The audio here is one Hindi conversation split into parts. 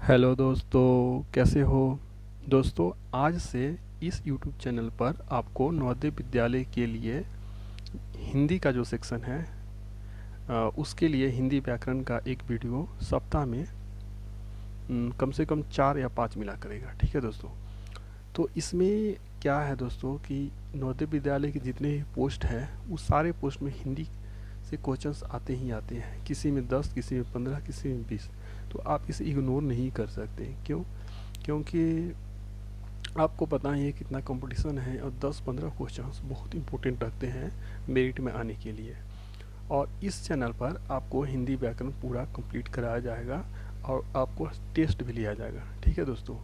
हेलो दोस्तों, कैसे हो। दोस्तों, आज से इस यूट्यूब चैनल पर आपको नवोदय विद्यालय के लिए हिंदी का जो सेक्शन है उसके लिए हिंदी व्याकरण का एक वीडियो सप्ताह में कम से कम 4 या 5 मिला करेगा। ठीक है दोस्तों। तो इसमें क्या है दोस्तों कि नवोदय विद्यालय के जितने भी पोस्ट हैं उस सारे पोस्ट में हिंदी से क्वेश्चंस आते ही आते हैं। किसी में 10, किसी में 15, किसी में 20। तो आप इसे इग्नोर नहीं कर सकते। क्यों? क्योंकि आपको पता ही है कितना कंपटीशन है और 10-15 क्वेश्चंस बहुत इंपॉर्टेंट रखते हैं मेरिट में आने के लिए। और इस चैनल पर आपको हिंदी व्याकरण पूरा कंप्लीट कराया जाएगा और आपको टेस्ट भी लिया जाएगा। ठीक है दोस्तों।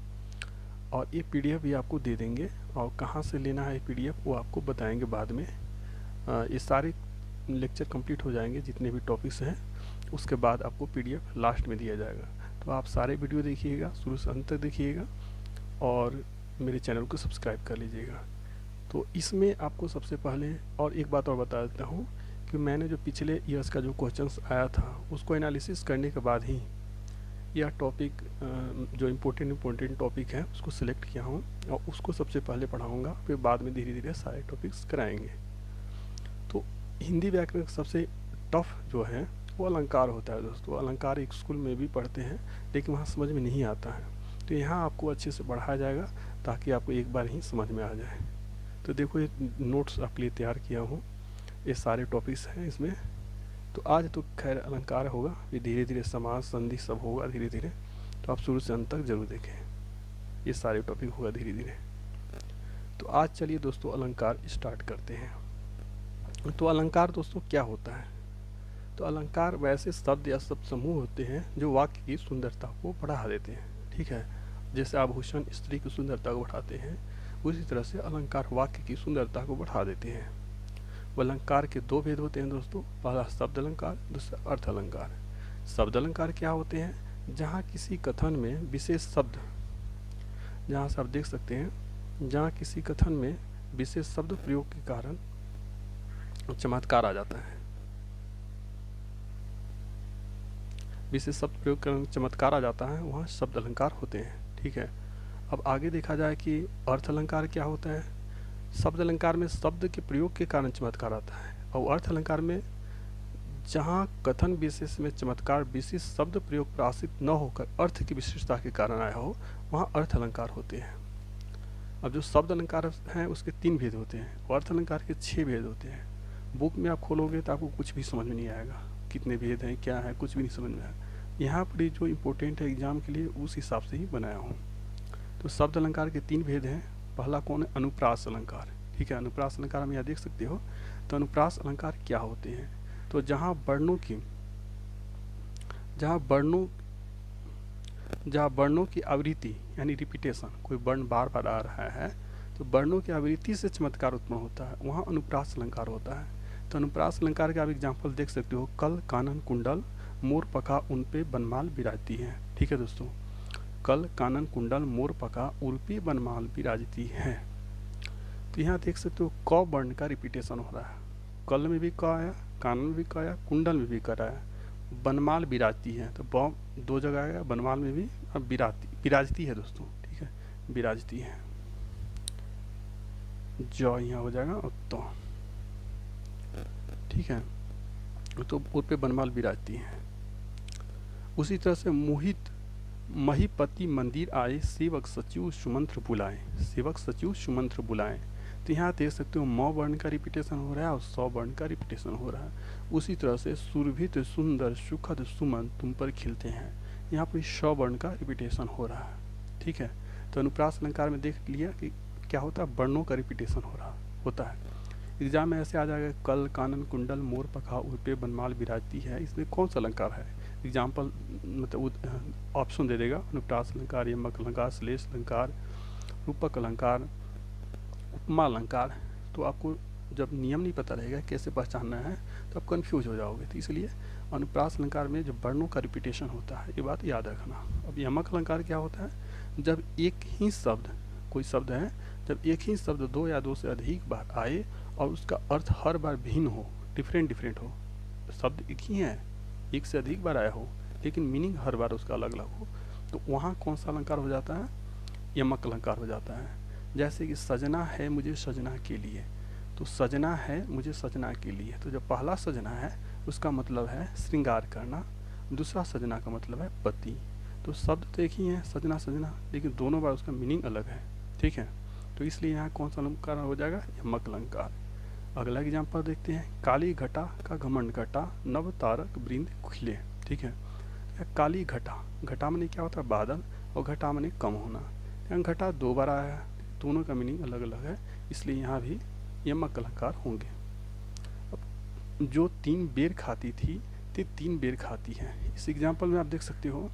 और ये पीडीएफ भी आपको दे देंगे और कहाँ से लेना है पीडीएफ वो आपको बताएंगे बाद में। ये सारे लेक्चर कंप्लीट हो जाएंगे जितने भी टॉपिक्स हैं, उसके बाद आपको पीडीएफ लास्ट में दिया जाएगा। तो आप सारे वीडियो देखिएगा, शुरू से अंत तक देखिएगा और मेरे चैनल को सब्सक्राइब कर लीजिएगा। तो इसमें आपको सबसे पहले और एक बात और बता देता हूँ कि मैंने जो पिछले ईयर्स का जो क्वेश्चंस आया था उसको एनालिसिस करने के बाद ही यह टॉपिक जो इम्पोर्टेंट टॉपिक है उसको सिलेक्ट किया हूँ और उसको सबसे पहले पढ़ाऊँगा, फिर बाद में धीरे धीरे सारे टॉपिक्स कराएंगे। तो हिंदी व्याकरण का सबसे टफ जो है वो अलंकार होता है दोस्तों। अलंकार एक स्कूल में भी पढ़ते हैं लेकिन वहाँ समझ में नहीं आता है, तो यहाँ आपको अच्छे से पढ़ाया जाएगा ताकि आपको एक बार ही समझ में आ जाए। तो देखो ये नोट्स आपके लिए तैयार किया हूँ, ये सारे टॉपिक्स हैं इसमें। तो आज तो खैर अलंकार होगा, फिर धीरे धीरे समास संधि सब होगा धीरे धीरे। तो आप शुरू से अंत तक जरूर देखें, ये सारे टॉपिक होगा धीरे धीरे। तो आज चलिए दोस्तों अलंकार स्टार्ट करते हैं। तो अलंकार दोस्तों क्या होता है? तो अलंकार वैसे शब्द या शब्द समूह होते हैं जो वाक्य की सुंदरता को बढ़ा देते हैं। ठीक है, जैसे आभूषण स्त्री की सुंदरता को बढ़ाते हैं, उसी तरह से अलंकार वाक्य की सुंदरता को बढ़ा देते हैं। अलंकार के दो भेद होते हैं दोस्तों, पहला शब्द अलंकार, दूसरा अर्थ अलंकार। शब्द अलंकार क्या होते हैं? जहाँ किसी कथन में विशेष शब्द, जहाँ से आप देख सकते हैं जहाँ किसी कथन में विशेष शब्द प्रयोग के कारण चमत्कार आ जाता है, विशेष शब्द प्रयोग कर चमत्कार आ जाता है, वहाँ शब्द अलंकार होते हैं। ठीक है, अब आगे देखा जाए कि अर्थ अलंकार क्या होता है। शब्द अलंकार में शब्द के प्रयोग के कारण चमत्कार आता है और अर्थ अलंकार में जहाँ कथन विशेष में चमत्कार विशेष शब्द प्रयोग प्रासित न होकर अर्थ की विशेषता के कारण आया हो, वहाँ अर्थ अलंकार होते हैं। अब जो शब्द अलंकार हैं उसके 3 भेद होते हैं और अर्थ अलंकार के 6 भेद होते हैं। बुक में आप खोलोगे तो आपको कुछ भी समझ में नहीं आएगा, कितने भेद हैं क्या है कुछ भी नहीं समझ में आएगा। यहाँ पर जो इम्पोर्टेंट है एग्जाम के लिए उस हिसाब से ही बनाया हूँ। तो शब्द अलंकार के 3 भेद हैं। पहला कौन है? अनुप्रास अलंकार। ठीक है, अनुप्रास अलंकार हम यहाँ देख सकते हो। तो अनुप्रास अलंकार क्या होते हैं? तो जहाँ वर्णों की आवृत्ति यानी रिपीटेशन, कोई वर्ण बार बार आ रहा है तो वर्णों की आवृत्ति से चमत्कार उत्पन्न होता है, वहाँ अनुप्रास अलंकार होता है। तो अनुप्रास अलंकार के आप एग्जाम्पल देख सकते हो, कल कानन कुंडल मोर पका उन पे बनमाल बिराजती है। ठीक है दोस्तों, कल कानन कुंडल मोर पका उन पे बनमाल बिराजती है। तो यहाँ देख सकते हो क वर्ण का रिपीटेशन हो रहा है, कल में भी क आया, कानन में भी क आया, कुंडल में भी क आया, बनमाल बिराजती है तो ब 2 जगह आएगा, बनमाल में भी, अब बिराजती है दोस्तों। ठीक है, बिराजती है, जौ यहाँ हो जाएगा और तो। ठीक है, तो उन पे बनमाल बिराजती है। उसी तरह से मोहित महीपति मंदिर आए, सेवक सचिव सुमंत्र बुलाए, सेवक सचिव सुमंत्र बुलाए। तो यहाँ देख सकते हो म वर्ण का रिपीटेशन हो रहा है और स वर्ण का रिपीटेशन हो रहा है। उसी तरह से सुरभित सुंदर सुखद सुमन तुम पर खिलते हैं, यहाँ पर श वर्ण का रिपीटेशन हो रहा है। ठीक है, तो अनुप्रास अलंकार में देख लिया कि क्या होता है, वर्णों का रिपीटेशन हो रहा होता है। एग्जाम में ऐसे आ जाएगा, कल कानन कुंडल मोर पखा उर पे बनमाल बिराजती है, इसमें कौन सा अलंकार है? एग्जाम्पल मतलब ऑप्शन दे देगा, अनुप्रास अलंकार, यमक अलंकार, श्लेष अलंकार, रूपक अलंकार, उपमा अलंकार। तो आपको जब नियम नहीं पता रहेगा कैसे पहचानना है तो आप कंफ्यूज हो जाओगे। तो इसलिए अनुप्रास अलंकार में जो वर्णों का रिपीटेशन होता है ये बात याद रखना। अब यमक अलंकार क्या होता है? जब एक ही शब्द, कोई शब्द है, जब एक ही शब्द 2 या 2 से अधिक बार आए और उसका अर्थ हर बार भिन्न हो, डिफरेंट हो, शब्द एक ही है, एक से अधिक बार आया हो लेकिन मीनिंग हर बार उसका अलग अलग हो, तो वहाँ कौन सा अलंकार हो जाता है, यमक अलंकार हो जाता है। जैसे कि सजना है मुझे सजना के लिए, तो सजना है मुझे सजना के लिए, तो जो पहला सजना है उसका मतलब है श्रृंगार करना, दूसरा सजना का मतलब है पति। तो शब्द तो एक ही है सजना सजना, लेकिन दोनों बार उसका मीनिंग अलग है, ठीक है। तो इसलिए यहाँ कौन सा अलंकार हो जाएगा, यमक अलंकार। अगला एग्जाम्पल देखते हैं, काली घटा का घमंड घटा, नव तारक वृंद खिले, ठीक है। काली घटा, घटा माने क्या होता है, बादल, और घटा माने कम होना। यहाँ घटा दो बार आया है, दोनों का मीनिंग अलग अलग है, इसलिए यहाँ भी यमक अलंकार होंगे। अब जो 3 बेर खाती थी ते 3 बेर खाती है, इस एग्जाम्पल में आप देख सकते हो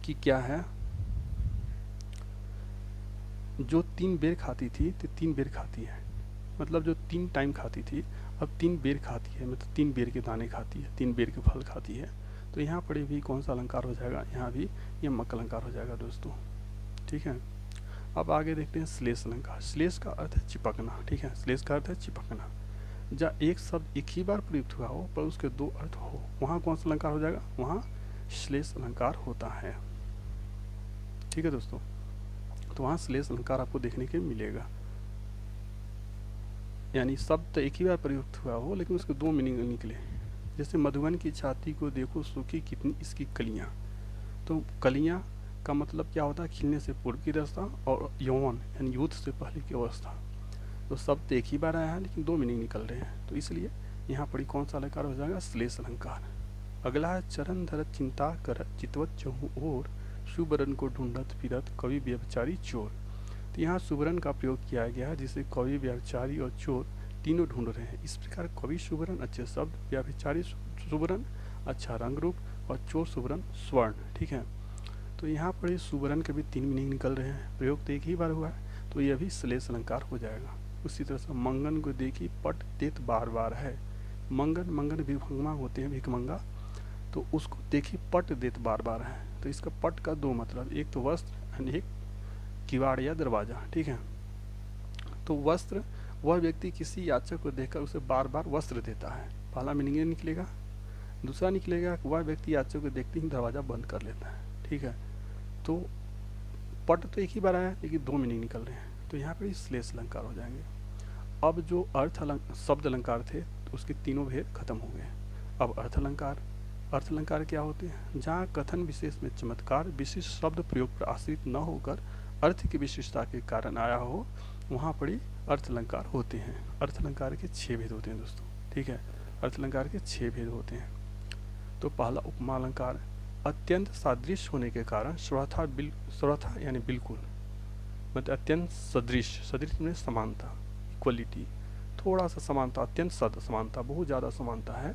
कि क्या है, जो 3 बेर खाती थी ते 3 बेर खाती है, मतलब जो 3 टाइम खाती थी अब 3 बेर खाती है, मतलब 3 बेर के दाने खाती है, 3 बेर के फल खाती है। तो यहाँ पर भी कौन सा अलंकार हो जाएगा, यहाँ भी यमक अलंकार हो जाएगा दोस्तों, ठीक है। अब आगे देखते हैं श्लेष अलंकार। श्लेष का अर्थ है चिपकना, ठीक है, श्लेष का अर्थ है चिपकना। जहाँ एक शब्द एक ही बार प्रयुक्त हुआ हो पर उसके 2 अर्थ हो, वहाँ कौन सा अलंकार हो जाएगा, वहाँ श्लेष अलंकार होता है, ठीक है दोस्तों। तो वहाँ श्लेष अलंकार आपको देखने के मिलेगा, यानी शब्द एक ही बार प्रयुक्त हुआ हो लेकिन उसके 2 मीनिंग निकले। जैसे मधुबन की छाती को देखो सूखी कितनी इसकी कलियाँ, तो कलियाँ का मतलब क्या होता है, खिलने से पूर्व की दशा, और यौवन यानी यूथ से पहले की अवस्था। तो शब्द एक ही बार आया है लेकिन 2 मीनिंग निकल रहे हैं, तो इसलिए यहाँ पर कौन सा अलंकार हो जाएगा, श्लेष अलंकार। अगला है, चरण धरत चिंता करत चितवत चहु ओर, सुबरन को ढूंढत फिरत कवि व्यभिचारी चोर। तो यहाँ सुबरन का प्रयोग किया गया है, जिसे कवि व्यभिचारी और चोर तीनों ढूंढ रहे हैं। इस प्रकार कवि सुबरन अच्छे शब्द, व्यभिचारी सुबरन अच्छा रंग रूप, और चोर सुबरन स्वर्ण, ठीक है। तो यहाँ पर सुबरन के भी 3 मीनिंग निकल रहे हैं, प्रयोग तो एक ही बार हुआ है, तो यह भी श्लेष अलंकार हो जाएगा। उसी तरह से मंगन को देखी पट देत बार बार है, मंगन मंगन भिखमंगा होते हैं, भिखमंगा, तो उसको देखी पट देत बार बार है, तो इसका पट का 2 मतलब, एक तो वस्त्र एंड एक किवाड़ या दरवाजा, ठीक है। तो वस्त्र, वह व्यक्ति किसी याचक को देखकर उसे बार बार वस्त्र देता है, पहला मीनिंग ये निकलेगा। दूसरा निकलेगा वह व्यक्ति याचक को देखते ही दरवाजा बंद कर लेता है, ठीक है। तो पट तो एक ही बार आया लेकिन 2 मीनिंग निकल रहे हैं, तो यहाँ पर श्लेष अलंकार हो जाएंगे। अब जो शब्द अलंकार थे उसके तीनों भेद खत्म हो गए। अब अर्थ अलंकार। अर्थ अलंकार क्या होते हैं, जहाँ कथन विशेष में चमत्कार विशिष्ट शब्द प्रयोग पर आश्रित न होकर अर्थ की विशिष्टता के कारण आया हो, वहाँ पर ही अर्थ अलंकार होते हैं। अर्थ अलंकार के 6 भेद होते हैं दोस्तों, ठीक है। अर्थ अलंकार के 6 भेद होते हैं। तो पहला उपमा अलंकार, अत्यंत सादृश्य होने के कारण सर्वथा यानी बिल्कुल, मतलब अत्यंत सदृश, सदृश में समानता, इक्वलिटी, थोड़ा सा समानता, अत्यंत समानता, बहुत ज़्यादा समानता है।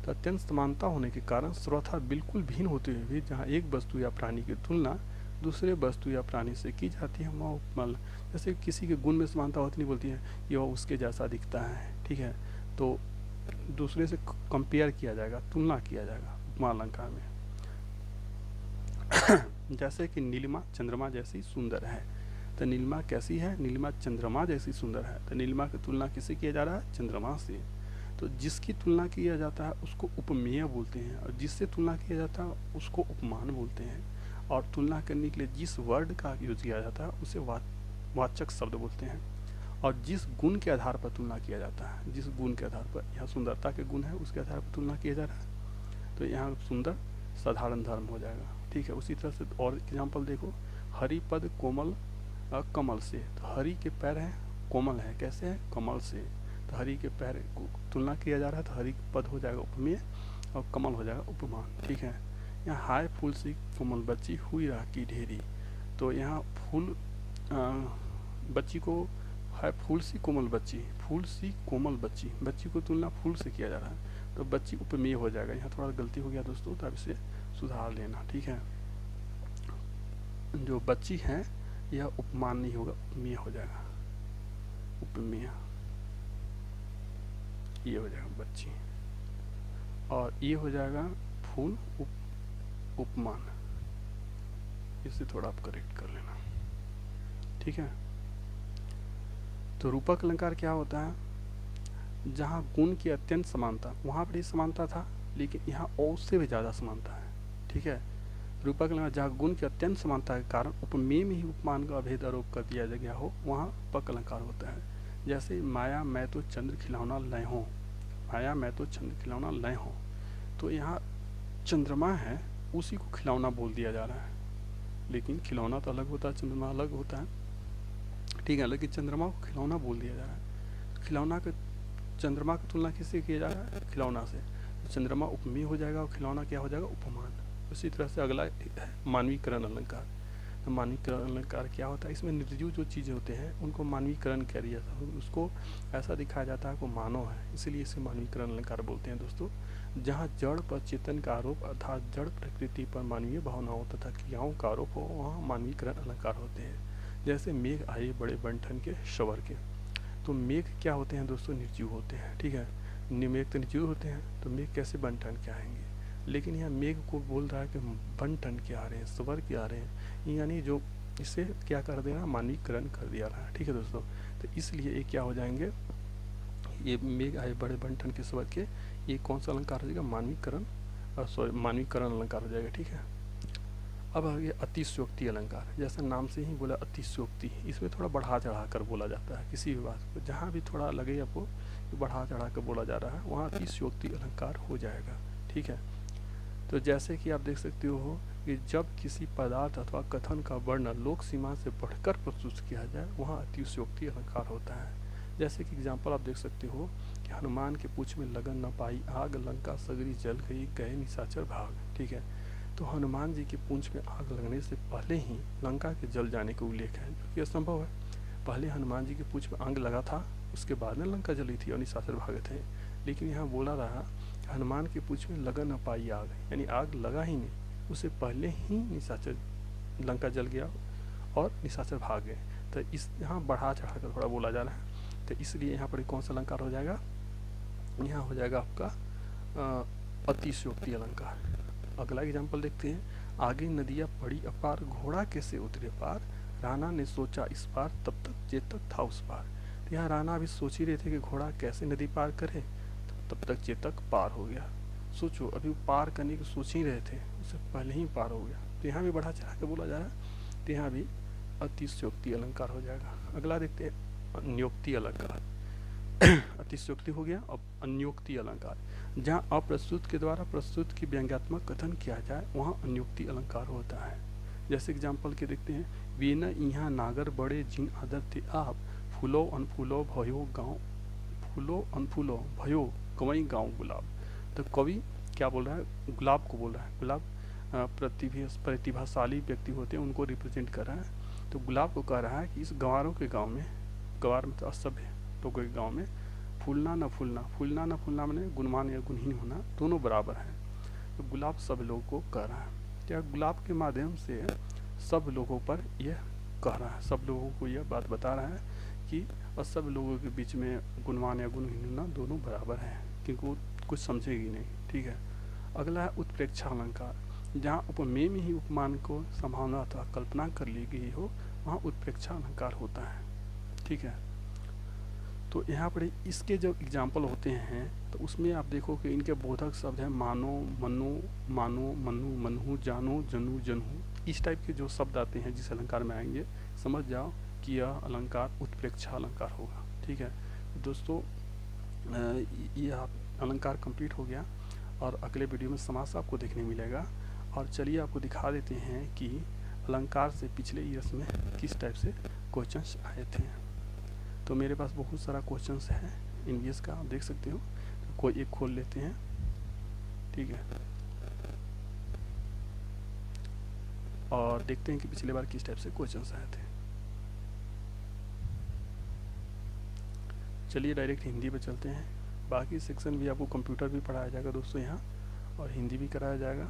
तो अत्यंत समानता होने के कारण सर्वथा बिल्कुल भिन्न होते हुए भी जहाँ एक वस्तु या प्राणी की तुलना दूसरे वस्तु या प्राणी से की जाती है, वह उपमा। जैसे किसी के गुण में समानता होती नहीं, बोलती है ये उसके जैसा दिखता है, ठीक है, तो दूसरे से कंपेयर किया जाएगा, तुलना किया जाएगा उपमा अलंकार में। जैसे कि नीलिमा चंद्रमा जैसी सुंदर है, तो नीलिमा कैसी है, नीलिमा चंद्रमा जैसी सुंदर है, तो नीलिमा की तुलना किससे किया जा रहा है, चंद्रमा से। तो जिसकी तुलना किया जाता है उसको उपमेय बोलते हैं, और जिससे तुलना किया जाता है उसको उपमान बोलते हैं। और तुलना करने के लिए जिस वर्ड का यूज किया जाता है उसे वाचक शब्द बोलते हैं। और जिस गुण के आधार पर तुलना किया जाता है, जिस गुण के आधार पर, यहाँ सुंदरता के गुण है उसके आधार पर तुलना किया जा रहा है, तो यहाँ सुंदर साधारण धर्म हो जाएगा, ठीक है। उसी तरह से और एग्जाम्पल देखो, हरिपद कोमल कमल से, तो हरि के पैर हैं कोमल है, कैसे है, कमल से, तो हरि के पैर को तुलना किया जा रहा है, तो हरि पद हो जाएगा उपमेय और कमल हो जाएगा उपमान, ठीक है। यहाँ हाय फूल सी कोमल बच्ची हुई राह की ढेरी, तो यहाँ फूल बच्ची को है फूल सी कोमल बच्ची, फूल सी कोमल बच्ची, बच्ची को तुलना फूल से किया जा रहा है, तो बच्ची उपमेय हो जाएगा। यहाँ थोड़ा गलती हो गया दोस्तों, तो अब इसे सुधार लेना, ठीक है। जो बच्ची है यह उपमान नहीं होगा, उपमेय हो जाएगा, उपमेय, ये हो जाएगा बच्ची, और ये हो जाएगा फूल उपमान, इसे थोड़ा आप करेक्ट कर लेना, ठीक है। तो रूपक अलंकार क्या होता है, जहाँ गुण की अत्यंत समानता, वहाँ पर ही समानता था लेकिन यहाँ और से भी ज़्यादा समानता है, ठीक है। रूपक अलंकार जहाँ गुण की अत्यंत समानता के कारण उपमेय में ही उपमान का अभेद आरोप कर दिया गया हो, वहाँ पक अलंकार होता है। जैसे माया मैं तो चंद्र खिलौना लय हो, माया मैं तो चंद्र खिलौना लय हो, तो यहाँ चंद्रमा है उसी को खिलौना बोल दिया जा रहा है, लेकिन खिलौना तो अलग होता है, चंद्रमा अलग होता है, ठीक है, लेकिन चंद्रमा को खिलौना बोल दिया जा रहा है। खिलौना का चंद्रमा की तुलना किससे किया जा रहा है? खिलौना से। तो चंद्रमा उपमेय हो जाएगा और खिलौना क्या हो जाएगा? उपमान। उसी तरह से अगला है मानवीकरण अलंकार। तो मानवीकरण अलंकार क्या होता है? इसमें निर्जीव जो चीज़ें होते हैं उनको मानवीकरण किया जाता है, उसको ऐसा दिखाया जाता है वो मानव है, इसीलिए इसे मानवीकरण अलंकार बोलते हैं दोस्तों। जहाँ जड़ पर चेतन का आरोप अर्थात जड़ प्रकृति पर मानवीय भावनाओं तथा क्रियाओं का आरोप हो, वहाँ मानवीकरण अलंकार होते हैं। जैसे मेघ आए बड़े बंठन के शवर के, तो मेघ क्या होते हैं दोस्तों? निर्जीव होते हैं, ठीक है, मेघ तो निर्जीव होते हैं, तो मेघ कैसे बंठन के आएंगे? लेकिन यहाँ मेघ को बोल रहा है कि बंठन के आ रहे हैं, स्वर के आ रहे हैं, यानी जो इसे क्या कर दे रहा है? मानवीकरण कर दिया रहा है, ठीक है दोस्तों। तो इसलिए ये क्या हो जाएंगे? ये मेघ आए बड़े बंठन के स्वर के, ये कौन सा अलंकार हो जाएगा? मानवीकरण, सॉरी मानवीकरण अलंकार हो जाएगा, ठीक है। अब आ गया अतिशयोक्ति अलंकार। जैसा नाम से ही बोला अतिशयोक्ति, इसमें थोड़ा बढ़ा चढ़ा कर बोला जाता है किसी भी बात को, जहाँ भी थोड़ा लगे आपको कि बढ़ा चढ़ा कर बोला जा रहा है, वहाँ अतिशयोक्ति अलंकार हो जाएगा, ठीक है। तो जैसे कि आप देख सकते हो कि जब किसी पदार्थ अथवा कथन का वर्णन लोक सीमा से बढ़कर प्रस्तुत किया जाए, वहाँ अतिशयोक्ति अलंकार होता है। जैसे कि एग्जाम्पल आप देख सकते हो कि हनुमान के पूँछ में लगन न पाई आग, लंका सगरी जल गई, गए निशाचर भाग, ठीक है। तो हनुमान जी के पूँछ में आग लगने से पहले ही लंका के जल जाने का उल्लेख है, जो कि असंभव है। पहले हनुमान जी के पूँछ में आग लगा था, उसके बाद में लंका जली थी और निशाचर भागे थे। लेकिन यहाँ बोला रहा हनुमान के पूँछ में लगन न पाई आग, यानी आग लगा ही नहीं, उससे पहले ही निशाचर लंका जल गया और निशाचर भाग गए। तो इस यहाँ बढ़ा चढ़ा कर थोड़ा बोला जा रहा है, तो इसलिए यहाँ पर कौन सा अलंकार हो जाएगा? यहाँ हो जाएगा आपका अतिशयोक्ति अलंकार। अगला एग्जाम्पल देखते हैं। आगे नदियाँ पड़ी अपार, घोड़ा कैसे उतरे पार, राणा ने सोचा इस पार, तब तक चेतक था उस पार। तो यहाँ राणा अभी सोच ही रहे थे कि घोड़ा कैसे नदी पार करे, तब तक चेतक पार हो गया। सोचो, अभी वो पार करने की सोच ही रहे थे, उससे पहले ही पार हो गया। तो यहाँ भी बढ़ा चढ़ा के बोला जा रहा है, तो यहाँ भी अतिशयोक्ति अलंकार हो जाएगा। अगला देखते हैं अन्योक्ति अलंकार। अतिशयोक्ति हो गया। अब अन्योक्ति अलंकार, जहाँ अप्रस्तुत के द्वारा प्रस्तुत की व्यंग्यात्मक कथन किया जाए, वहाँ अन्योक्ति अलंकार होता है। जैसे एग्जाम्पल के देखते हैं। वीन यहाँ नागर बड़े जिन आदर थे आप, फूलो अनफूलो भयो गाँव, फूलो अनफूलो भयो कवई गाँव गुलाब। तो कवि क्या बोल रहा है? गुलाब को बोल रहा है। गुलाब प्रतिभाशाली व्यक्ति होते हैं, उनको रिप्रेजेंट कर रहा है। तो गुलाब को कह रहा है कि इस गंवारों के गाँव में, गंवार में तो असभ्य लोगों के गाँव में, फूलना न फूलना, फूलना न फूलना मैंने गुणवान या गुणहीन होना दोनों बराबर है। तो गुलाब सब लोगों को कह रहा है। क्या गुलाब के माध्यम से सब लोगों पर यह कह रहा है, सब लोगों को यह बात बता रहा है कि सब लोगों के बीच में गुणवान या गुणहीन होना दोनों बराबर है, क्योंकि वो कुछ समझेगी नहीं, ठीक है। अगला है उत्प्रेक्षा अलंकार। जहाँ उपमेय में ही उपमान को संभावना अथवा कल्पना कर ली गई हो, वहाँ उत्प्रेक्षा अलंकार होता है, ठीक है। तो यहाँ पर इसके जो एग्जाम्पल होते हैं, तो उसमें आप देखो कि इनके बोधक शब्द हैं मानो, मनो, मानो, मनु, मनहु, जानो, जनू, जनहु। इस टाइप के जो शब्द आते हैं जिस अलंकार में आएंगे, समझ जाओ कि यह अलंकार उत्प्रेक्षा अलंकार होगा, ठीक है। दोस्तों ये अलंकार कंप्लीट हो गया और अगले वीडियो में समास आपको देखने मिलेगा। और चलिए आपको दिखा देते हैं कि अलंकार से पिछले ईयर्स में किस टाइप से क्वेश्चंस आए थे। तो मेरे पास बहुत सारा क्वेश्चंस है ईवीएस का, आप देख सकते हो। तो कोई एक खोल लेते हैं, ठीक है, और देखते हैं कि पिछले बार किस टाइप से क्वेश्चंस आए थे। चलिए डायरेक्ट हिंदी पे चलते हैं। बाकी सेक्शन भी आपको कंप्यूटर भी पढ़ाया जाएगा दोस्तों यहाँ, और हिंदी भी कराया जाएगा।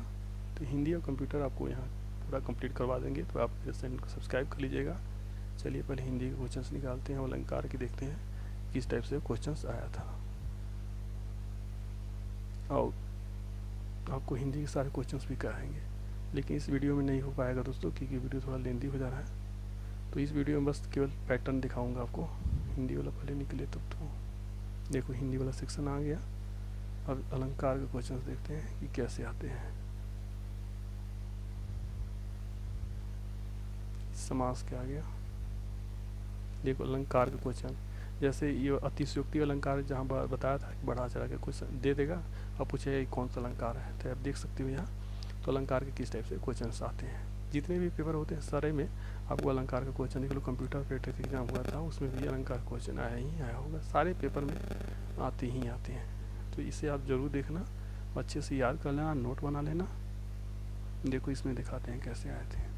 तो हिंदी और कंप्यूटर आपको यहाँ पूरा कंप्लीट करवा देंगे, तो आप मेरे चैनल को सब्सक्राइब कर लीजिएगा। चलिए पहले हिंदी के क्वेश्चंस निकालते हैं, अलंकार के देखते हैं किस टाइप से क्वेश्चंस आया था। और आपको हिंदी के सारे क्वेश्चंस भी कराएंगे, लेकिन इस वीडियो में नहीं हो पाएगा दोस्तों, क्योंकि वीडियो थोड़ा लेंदी हो जा रहा है। तो इस वीडियो में बस केवल पैटर्न दिखाऊंगा आपको। हिंदी वाला पहले निकले तब तो देखो, हिंदी वाला सेक्शन आ गया। अब अलंकार के क्वेश्चंस देखते हैं कि कैसे आते हैं। समास क्या आ गया, देखो अलंकार का क्वेश्चन, जैसे ये अतिशयोक्ति अलंकार जहाँ बताया था कि बढ़ा चढ़ा के क्वेश्चन दे देगा और पूछेगा कौन सा अलंकार है, तो आप देख सकते हो यहाँ। तो अलंकार के किस टाइप से क्वेश्चन आते हैं, जितने भी पेपर होते हैं सारे में आपको अलंकार का क्वेश्चन देख लो। कंप्यूटर पेटर एग्जाम हुआ था उसमें भी अलंकार क्वेश्चन आया ही आया होगा, सारे पेपर में आते ही आते हैं। तो इसे आप ज़रूर देखना, अच्छे से याद कर लेना, नोट बना लेना। देखो इसमें दिखाते हैं कैसे आए थे।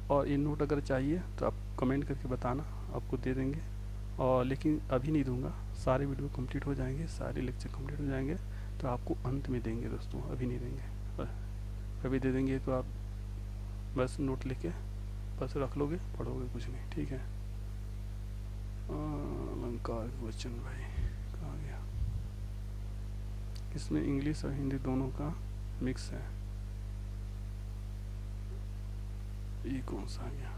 और ये नोट अगर चाहिए तो आप कमेंट करके बताना, आपको दे देंगे। और लेकिन अभी नहीं दूंगा, सारे वीडियो कंप्लीट हो जाएंगे, सारे लेक्चर कंप्लीट हो जाएंगे तो आपको अंत में देंगे दोस्तों, अभी नहीं देंगे। अभी दे देंगे तो आप बस नोट लेके बस रख लोगे, पढ़ोगे कुछ नहीं, ठीक है। अलंकार क्वेश्चन भाई कहाँ गया, इसमें इंग्लिश और हिंदी दोनों का मिक्स है। ये कौन सा आ गया,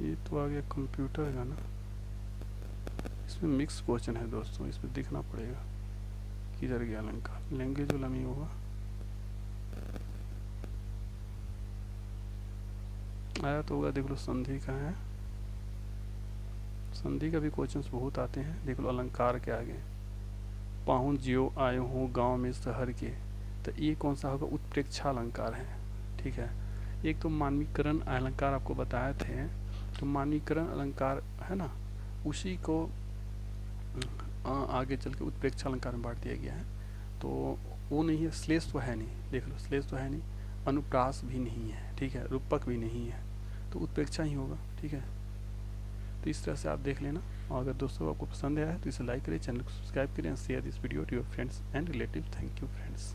ये तो आ गया कंप्यूटर का ना, इसमें मिक्स क्वेश्चन है दोस्तों, इसमें देखना पड़ेगा किधर गया अलंकार। लैंग्वेज वाला नहीं होगा, आया तो होगा, देख लो संधि का है, संधि का भी क्वेश्चंस बहुत आते हैं। देख लो अलंकार के आगे, पाहुन जियो आए हो गांव में शहर के, तो ये कौन सा होगा, उत्प्रेक्षा अलंकार है, ठीक है। एक तो मानवीकरण अलंकार आपको बताए थे, तो मानवीकरण अलंकार है ना, उसी को आगे चल के उत्प्रेक्षा अलंकार में बांट दिया गया है। तो वो नहीं है, श्लेष तो है नहीं, देख लो श्लेष तो है नहीं, अनुप्रास भी नहीं है, ठीक है, रूपक भी नहीं है, तो उत्प्रेक्षा ही होगा, ठीक है। तो इस तरह से आप देख लेना। और अगर दोस्तों आपको पसंद आया है तो इसे लाइक करें, चैनल को सब्सक्राइब करें, share this video to your friends and relative. Thank you friends.